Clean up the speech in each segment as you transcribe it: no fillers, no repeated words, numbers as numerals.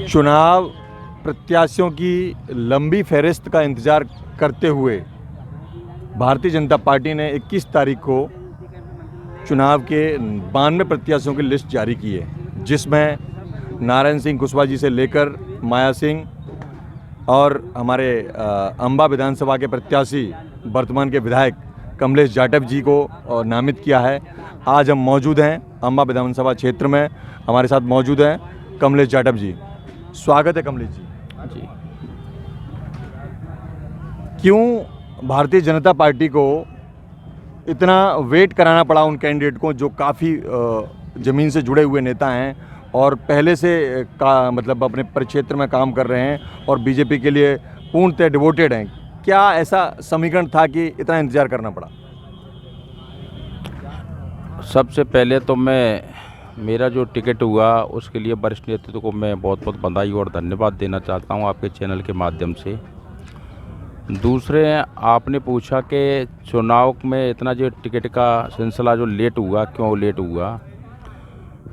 चुनाव प्रत्याशियों की लंबी फहरिस्त का इंतज़ार करते हुए भारतीय जनता पार्टी ने 21 तारीख को चुनाव के 92 प्रत्याशियों की लिस्ट जारी की है, जिसमें नारायण सिंह कुशवाहा जी से लेकर माया सिंह और हमारे अंबा विधानसभा के प्रत्याशी वर्तमान के विधायक कमलेश जाटव जी को नामित किया है। आज हम मौजूद हैं अंबा विधानसभा क्षेत्र में, हमारे साथ मौजूद हैं कमलेश जाटव जी। स्वागत है कमलेश जी। क्यों भारतीय जनता पार्टी को इतना वेट कराना पड़ा उन कैंडिडेट को जो काफ़ी ज़मीन से जुड़े हुए नेता हैं और पहले से मतलब अपने परिक्षेत्र में काम कर रहे हैं और बीजेपी के लिए पूर्णतः डिवोटेड हैं? क्या ऐसा समीकरण था कि इतना इंतज़ार करना पड़ा? सबसे पहले तो मेरा जो टिकट हुआ उसके लिए वरिष्ठ नेतृत्व को मैं बहुत बहुत बधाई और धन्यवाद देना चाहता हूं आपके चैनल के माध्यम से। दूसरे, आपने पूछा कि चुनाव में इतना जो टिकट का सिलसिला जो लेट हुआ, क्यों लेट हुआ,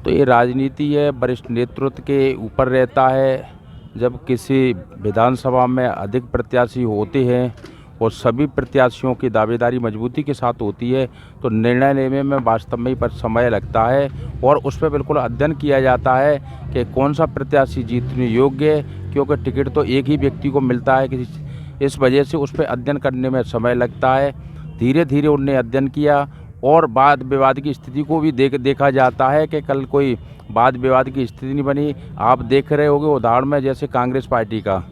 तो ये राजनीति है, वरिष्ठ नेतृत्व के ऊपर रहता है। जब किसी विधानसभा में अधिक प्रत्याशी होते हैं और सभी प्रत्याशियों की दावेदारी मजबूती के साथ होती है तो निर्णय लेने में वास्तव में पर समय लगता है और उस पर बिल्कुल अध्ययन किया जाता है कि कौन सा प्रत्याशी जीतने योग्य है, क्योंकि टिकट तो एक ही व्यक्ति को मिलता है इस वजह से उस पर अध्ययन करने में समय लगता है। धीरे धीरे उनने अध्ययन किया और वाद विवाद की स्थिति को भी देखा जाता है कि कल कोई वाद विवाद की स्थिति नहीं बनी। आप देख रहे होंगे उदाहरण में, जैसे कांग्रेस पार्टी का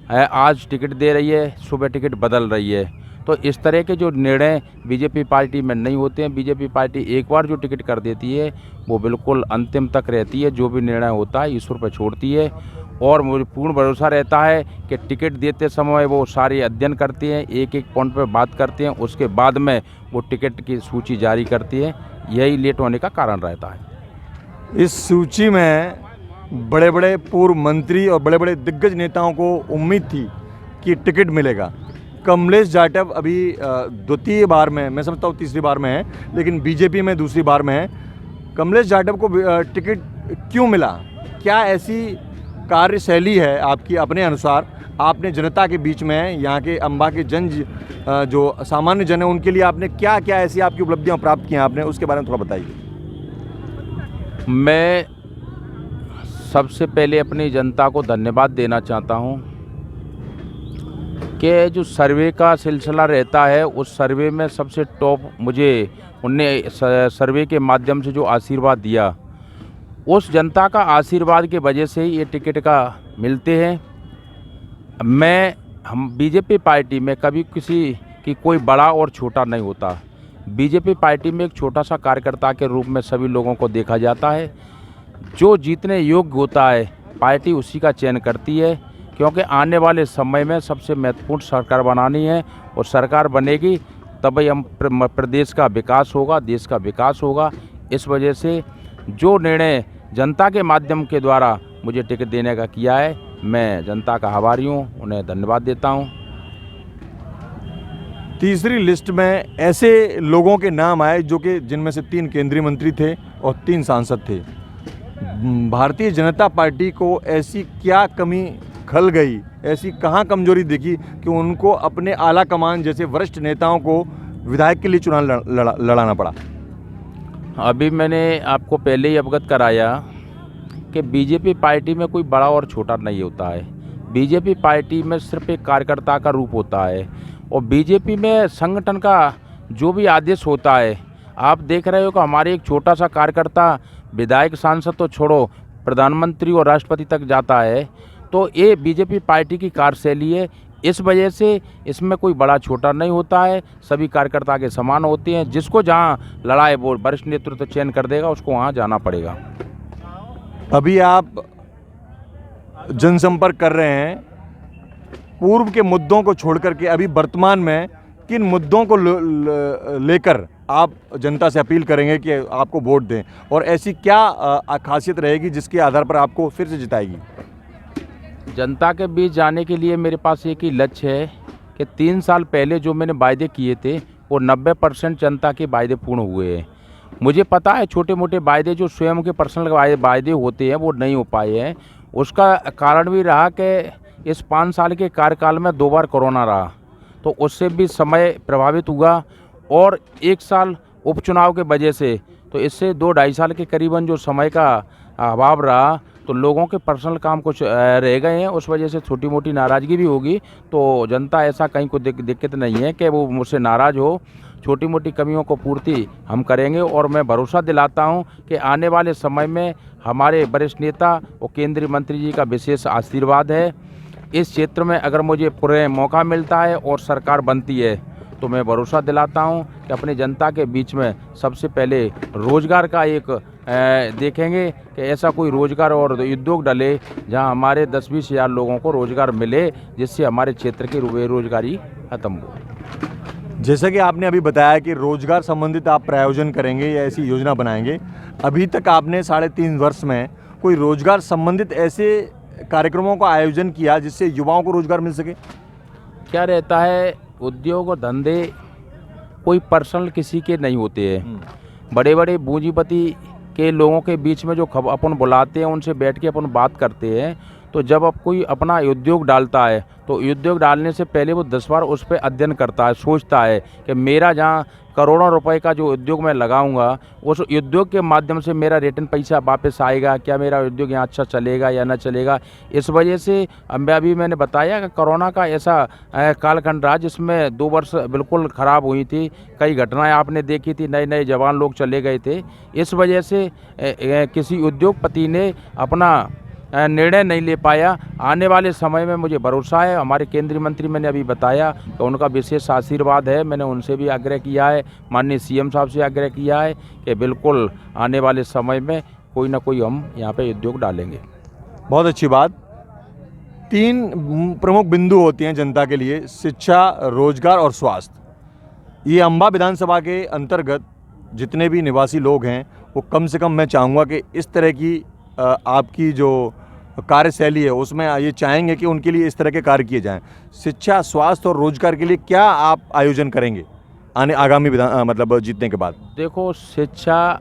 है, आज टिकट दे रही है, सुबह टिकट बदल रही है। तो इस तरह के जो निर्णय बीजेपी पार्टी में नहीं होते हैं। बीजेपी पार्टी एक बार जो टिकट कर देती है वो बिल्कुल अंतिम तक रहती है। जो भी निर्णय होता है ईश्वर पर छोड़ती है और मुझे पूर्ण भरोसा रहता है कि टिकट देते समय वो सारे अध्ययन करते हैं, एक एक पॉइंट पर बात करते हैं, उसके बाद में वो टिकट की सूची जारी करती है। यही लेट होने का कारण रहता है। इस सूची में बड़े बड़े पूर्व मंत्री और बड़े बड़े दिग्गज नेताओं को उम्मीद थी कि टिकट मिलेगा। कमलेश जाटव अभी द्वितीय बार में, मैं समझता हूँ तीसरी बार में है, लेकिन बीजेपी में दूसरी बार में है। कमलेश जाटव को टिकट क्यों मिला? क्या ऐसी कार्यशैली है आपकी अपने अनुसार? आपने जनता के बीच में, यहाँ के अंबा के जो सामान्य जन है उनके लिए आपने क्या क्या ऐसी आपकी उपलब्धियाँ प्राप्त की हैं आपने, उसके बारे में थोड़ा बताइए। मैं सबसे पहले अपनी जनता को धन्यवाद देना चाहता हूं कि जो सर्वे का सिलसिला रहता है उस सर्वे में सबसे टॉप मुझे उनने सर्वे के माध्यम से जो आशीर्वाद दिया, उस जनता का आशीर्वाद के वजह से ही ये टिकट का मिलते हैं। हम बीजेपी पार्टी में कभी किसी की कोई बड़ा और छोटा नहीं होता। बीजेपी पार्टी में एक छोटा सा कार्यकर्ता के रूप में सभी लोगों को देखा जाता है। जो जीतने योग्य होता है पार्टी उसी का चयन करती है, क्योंकि आने वाले समय में सबसे महत्वपूर्ण सरकार बनानी है और सरकार बनेगी तभी हम प्रदेश का विकास होगा, देश का विकास होगा। इस वजह से जो निर्णय जनता के माध्यम के द्वारा मुझे टिकट देने का किया है, मैं जनता का आभारी हूँ, उन्हें धन्यवाद देता हूँ। तीसरी लिस्ट में ऐसे लोगों के नाम आए जो कि जिनमें से 3 केंद्रीय मंत्री थे और 3 सांसद थे। भारतीय जनता पार्टी को ऐसी क्या कमी खल गई, ऐसी कहाँ कमजोरी दिखी कि उनको अपने आला कमान जैसे वरिष्ठ नेताओं को विधायक के लिए चुनाव लड़ाना पड़ा? अभी मैंने आपको पहले ही अवगत कराया कि बीजेपी पार्टी में कोई बड़ा और छोटा नहीं होता है। बीजेपी पार्टी में सिर्फ एक कार्यकर्ता का रूप होता है और बीजेपी में संगठन का जो भी आदेश होता है, आप देख रहे हो कि हमारे एक छोटा सा कार्यकर्ता विधायक सांसद तो छोड़ो, प्रधानमंत्री और राष्ट्रपति तक जाता है। तो ये बीजेपी पार्टी की कार्यशैली है। इस वजह से इसमें कोई बड़ा छोटा नहीं होता है, सभी कार्यकर्ता के समान होते हैं। जिसको जहाँ लड़ाए वो वरिष्ठ नेतृत्व चयन कर देगा, उसको वहाँ जाना पड़ेगा। अभी आप जनसंपर्क कर रहे हैं, पूर्व के मुद्दों को छोड़ करके अभी वर्तमान में किन मुद्दों को लेकर आप जनता से अपील करेंगे कि आपको वोट दें, और ऐसी क्या खासियत रहेगी जिसके आधार पर आपको फिर से जिताएगी? जनता के बीच जाने के लिए मेरे पास एक ही लक्ष्य है कि 3 साल पहले जो मैंने वायदे किए थे वो 90% जनता के वायदे पूर्ण हुए हैं। मुझे पता है छोटे मोटे वायदे जो स्वयं के पर्सनल वायदे होते हैं वो नहीं हो पाए हैं, उसका कारण भी रहा कि इस 5 साल के कार्यकाल में 2 बार कोरोना रहा, तो उससे भी समय प्रभावित हुआ। और 1 साल उपचुनाव के वजह से, तो इससे 2-2.5 साल के करीबन जो समय का अभाव रहा, तो लोगों के पर्सनल काम कुछ रह गए हैं, उस वजह से छोटी मोटी नाराज़गी भी होगी। तो जनता ऐसा कहीं कोई दिक्कत नहीं है कि वो मुझसे नाराज़ हो। छोटी मोटी कमियों को पूर्ति हम करेंगे और मैं भरोसा दिलाता हूं कि आने वाले समय में हमारे वरिष्ठ नेता और केंद्रीय मंत्री जी का विशेष आशीर्वाद है। इस क्षेत्र में अगर मुझे पूरे मौका मिलता है और सरकार बनती है, तो मैं भरोसा दिलाता हूं कि अपनी जनता के बीच में सबसे पहले रोज़गार का एक देखेंगे कि ऐसा कोई रोज़गार और उद्योग डले जहां हमारे 10-20 हज़ार लोगों को रोज़गार मिले, जिससे हमारे क्षेत्र की बेरोजगारी खत्म हो। जैसा कि आपने अभी बताया कि रोजगार संबंधित आप प्रायोजन करेंगे या ऐसी योजना बनाएंगे, अभी तक आपने 3.5 वर्ष में कोई रोजगार संबंधित ऐसे कार्यक्रमों का आयोजन किया जिससे युवाओं को रोजगार मिल सके? क्या रहता है, उद्योग और धंधे कोई पर्सनल किसी के नहीं होते हैं। बड़े बड़े पूंजीपति के लोगों के बीच में जो अपन बुलाते हैं, उनसे बैठ के अपन बात करते हैं। तो जब अब कोई अपना उद्योग डालता है, तो उद्योग डालने से पहले वो 10 बार उस पर अध्ययन करता है, सोचता है कि मेरा जहाँ करोड़ों रुपए का जो उद्योग मैं लगाऊंगा, उस उद्योग के माध्यम से मेरा रिटर्न पैसा वापस आएगा, क्या मेरा उद्योग यहाँ अच्छा चलेगा या ना चलेगा। इस वजह से अभी मैंने बताया कि कोरोना का ऐसा कालखंड रहा जिसमें 2 वर्ष बिल्कुल ख़राब हुई थी। कई घटनाएं आपने देखी थी, नए नए जवान लोग चले गए थे। इस वजह से किसी उद्योगपति ने अपना निर्णय नहीं ले पाया। आने वाले समय में मुझे भरोसा है, हमारे केंद्रीय मंत्री मैंने अभी बताया कि उनका विशेष आशीर्वाद है। मैंने उनसे भी आग्रह किया है, माननीय सीएम साहब से आग्रह किया है कि बिल्कुल आने वाले समय में कोई ना कोई हम यहाँ पे उद्योग डालेंगे। बहुत अच्छी बात। 3 प्रमुख बिंदु होती हैं जनता के लिए, शिक्षा, रोजगार और स्वास्थ्य। ये अंबा विधानसभा के अंतर्गत जितने भी निवासी लोग हैं, वो कम से कम मैं चाहूँगा कि इस तरह की आपकी जो कार्यशैली है उसमें ये चाहेंगे कि उनके लिए इस तरह के कार्य किए जाएं। शिक्षा, स्वास्थ्य और रोजगार के लिए क्या आप आयोजन करेंगे आगामी मतलब जीतने के बाद? देखो, शिक्षा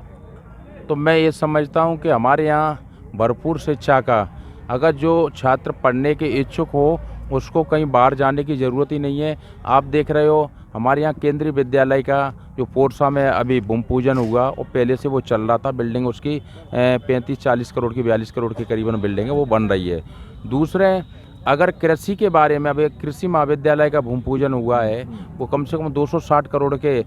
तो मैं ये समझता हूँ कि हमारे यहाँ भरपूर शिक्षा का, अगर जो छात्र पढ़ने के इच्छुक हो उसको कहीं बाहर जाने की ज़रूरत ही नहीं है। आप देख रहे हो हमारे यहाँ केंद्रीय विद्यालय का जो पोरसा में अभी भूमि पूजन हुआ, और पहले से वो चल रहा था। बिल्डिंग उसकी 35-40 करोड़ की, 42 करोड़ के करीबन बिल्डिंग है, वो बन रही है। दूसरे, अगर कृषि के बारे में, अब एक कृषि महाविद्यालय का भूमि पूजन हुआ है, वो कम से कम 260 करोड़ के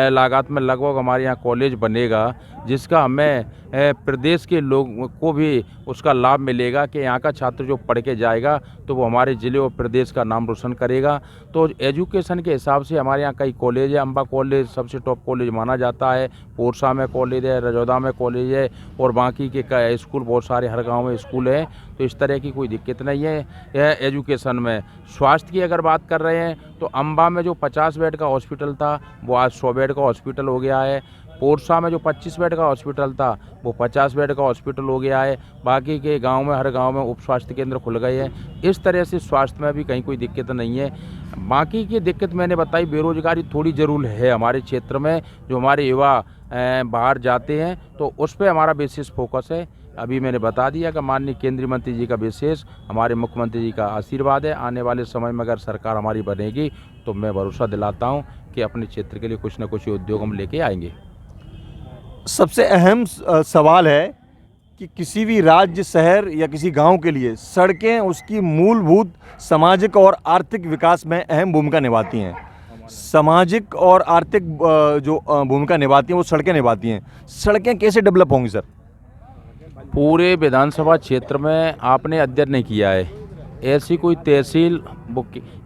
लागत में लगभग हमारे यहाँ कॉलेज बनेगा, जिसका हमें प्रदेश के लोगों को भी उसका लाभ मिलेगा कि यहाँ का छात्र जो पढ़ के जाएगा तो वो हमारे ज़िले और प्रदेश का नाम रोशन करेगा। तो एजुकेशन के हिसाब से हमारे यहाँ कई कॉलेज है। अम्बा कॉलेज सबसे टॉप कॉलेज माना जाता है, पोरसा में कॉलेज है, रजौदा में कॉलेज है, और बाकी के स्कूल बहुत सारे हर गाँव में स्कूल है। तो इस तरह की कोई दिक्कत नहीं है एजुकेशन में। स्वास्थ्य की अगर बात कर रहे हैं, तो अम्बा में जो 50 बेड का हॉस्पिटल था, वो आज 100 बेड का हॉस्पिटल हो गया है। पोरसा में जो 25 बेड का हॉस्पिटल था, वो 50 बेड का हॉस्पिटल हो गया है। बाकी के गांव में, हर गांव में उप स्वास्थ्य केंद्र खुल गए हैं। इस तरह से स्वास्थ्य में भी कहीं कोई दिक्कत नहीं है। बाकी की दिक्कत मैंने बताई, बेरोजगारी थोड़ी ज़रूर है हमारे क्षेत्र में। जो हमारे युवा बाहर जाते हैं, तो उस पर हमारा विशेष फोकस है। अभी मैंने बता दिया कि माननीय केंद्रीय मंत्री जी का विशेष, हमारे मुख्यमंत्री जी का आशीर्वाद है। आने वाले समय में अगर सरकार हमारी बनेगी, तो मैं भरोसा दिलाता हूँ कि अपने क्षेत्र के लिए कुछ न कुछ उद्योग हम लेके आएंगे। सबसे अहम सवाल है कि किसी भी राज्य, शहर या किसी गांव के लिए सड़कें उसकी मूलभूत सामाजिक और आर्थिक विकास में अहम भूमिका निभाती हैं। सामाजिक और आर्थिक जो भूमिका निभाती हैं वो सड़कें निभाती हैं। सड़कें कैसे डेवलप होंगी सर? पूरे विधानसभा क्षेत्र में आपने अध्ययन नहीं किया है, ऐसी कोई तहसील,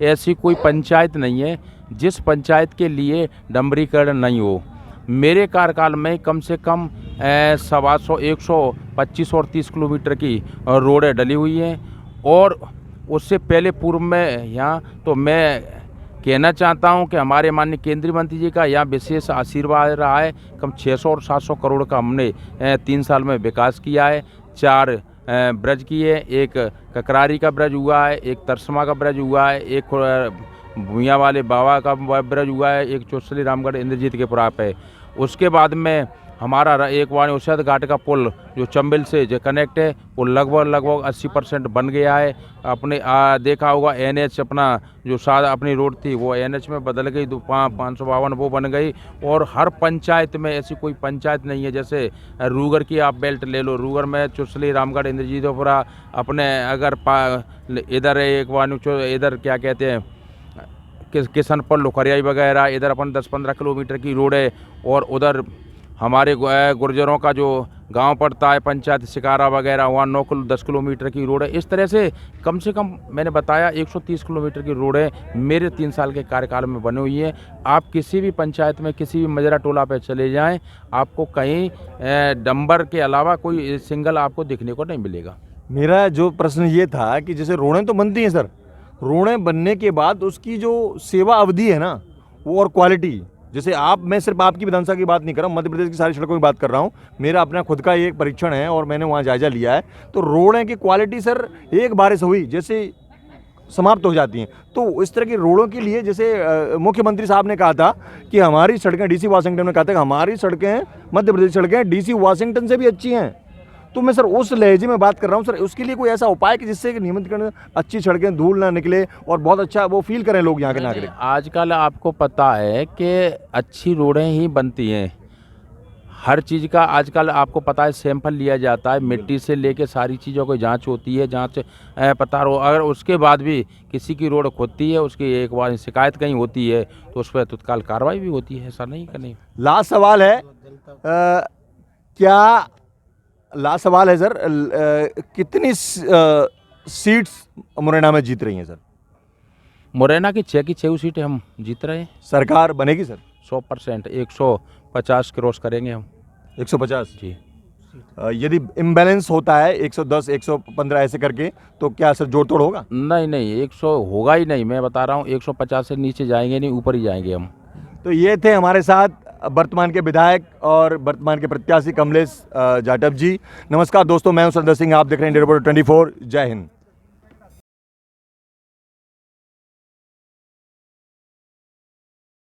ऐसी कोई पंचायत नहीं है जिस पंचायत के लिए डंबरीकरण नहीं हो। मेरे कार्यकाल में कम से कम 125 125 और 30 किलोमीटर की रोडें डली हुई हैं। और उससे पहले पूर्व में यहाँ, तो मैं कहना चाहता हूँ कि हमारे माननीय केंद्रीय मंत्री जी का यहाँ विशेष आशीर्वाद रहा है। कम 600 और 700 करोड़ का हमने 3 साल में विकास किया है। 4 ब्रिज किए, एक ककरारी का ब्रिज हुआ है, एक तरसमा का ब्रिज हुआ है, एक भूया वाले बाबा का ब्रिज हुआ है, एक चौसली रामगढ़ इंद्रजीत के पुरा पे। उसके बाद में हमारा एक वाणी उषद घाट का पुल जो चंबल से जो कनेक्ट है वो लगभग 80% बन गया है। अपने देखा होगा NH अपना जो अपनी रोड थी वो NH में बदल गई, 552 वो बन गई। और हर पंचायत में ऐसी कोई पंचायत नहीं है, जैसे रूगर की आप बेल्ट ले लो, रूगर में चुसली, रामगढ़, इंद्रजीतपुरा, अपने अगर इधर एक वाणी इधर क्या कहते हैं किशनपुर, लोखरियाई वगैरह, इधर अपन 10-15 किलोमीटर की रोड है। और उधर हमारे गुर्जरों का जो गांव पड़ता है पंचायत शिकारा वगैरह, वहाँ 10 किलोमीटर की रोड है। इस तरह से कम मैंने बताया 130 किलोमीटर की रोड है मेरे 3 साल के कार्यकाल में बनी हुई है। आप किसी भी पंचायत में किसी भी मजरा टोला पे चले जाएं, आपको कहीं डंबर के अलावा कोई सिंगल आपको दिखने को नहीं मिलेगा। मेरा जो प्रश्न ये था कि जैसे रोडें तो बनती हैं सर, रोडें बनने के बाद उसकी जो सेवा अवधि है ना वो और क्वालिटी, जैसे मैं सिर्फ आपकी विधानसभा की बात नहीं कर रहा हूँ, मध्य प्रदेश की सारी सड़कों की बात कर रहा हूँ। मेरा अपना खुद का एक परीक्षण है और मैंने वहाँ जायजा लिया है। तो रोडें की क्वालिटी सर एक बारिश हुई जैसे समाप्त हो जाती हैं। तो इस तरह की रोडों के लिए जैसे मुख्यमंत्री साहब ने कहा था कि हमारी सड़कें, DC वाशिंगटन ने कहा था कि हमारी सड़कें, मध्य प्रदेश सड़कें DC वाशिंगटन से भी अच्छी हैं। तो मैं सर उस लहजे में बात कर रहा हूँ सर, उसके लिए कोई ऐसा उपाय कि जिससे नियमितकरण अच्छी सड़कें, धूल ना निकले और बहुत अच्छा वो फील करें लोग यहाँ के नागरिक। आजकल आपको पता है कि अच्छी रोडें ही बनती हैं। हर चीज़ का आजकल आपको पता है सैंपल लिया जाता है, मिट्टी से लेके सारी चीज़ों की जांच होती है। जांच पता हो, अगर उसके बाद भी किसी की रोड खुदती है, उसकी एक बार शिकायत कहीं होती है तो उस पर तत्काल कार्रवाई भी होती है। ऐसा नहीं कि नहीं। लास्ट सवाल है लास्ट सवाल है सर, कितनी सीट्स मुरैना में जीत रही हैं सर? मुरैना की 6 की 6 सीटें हम जीत रहे हैं। सरकार बनेगी सर? 100%, 150 क्रॉस करेंगे हम। 150 जी। यदि इम्बैलेंस होता है 110, 115 ऐसे करके, तो क्या सर जोड़ तोड़ होगा? नहीं 100 होगा ही नहीं, मैं बता रहा हूँ 150 से नीचे जाएंगे नहीं, ऊपर ही जाएंगे हम। तो ये थे हमारे साथ वर्तमान के विधायक और वर्तमान के प्रत्याशी कमलेश जाटव जी। नमस्कार दोस्तों, मैं हूं सुरेंद्र सिंह, आप देख रहे हैं इंडिया रिपोर्टर 24। जय हिंद।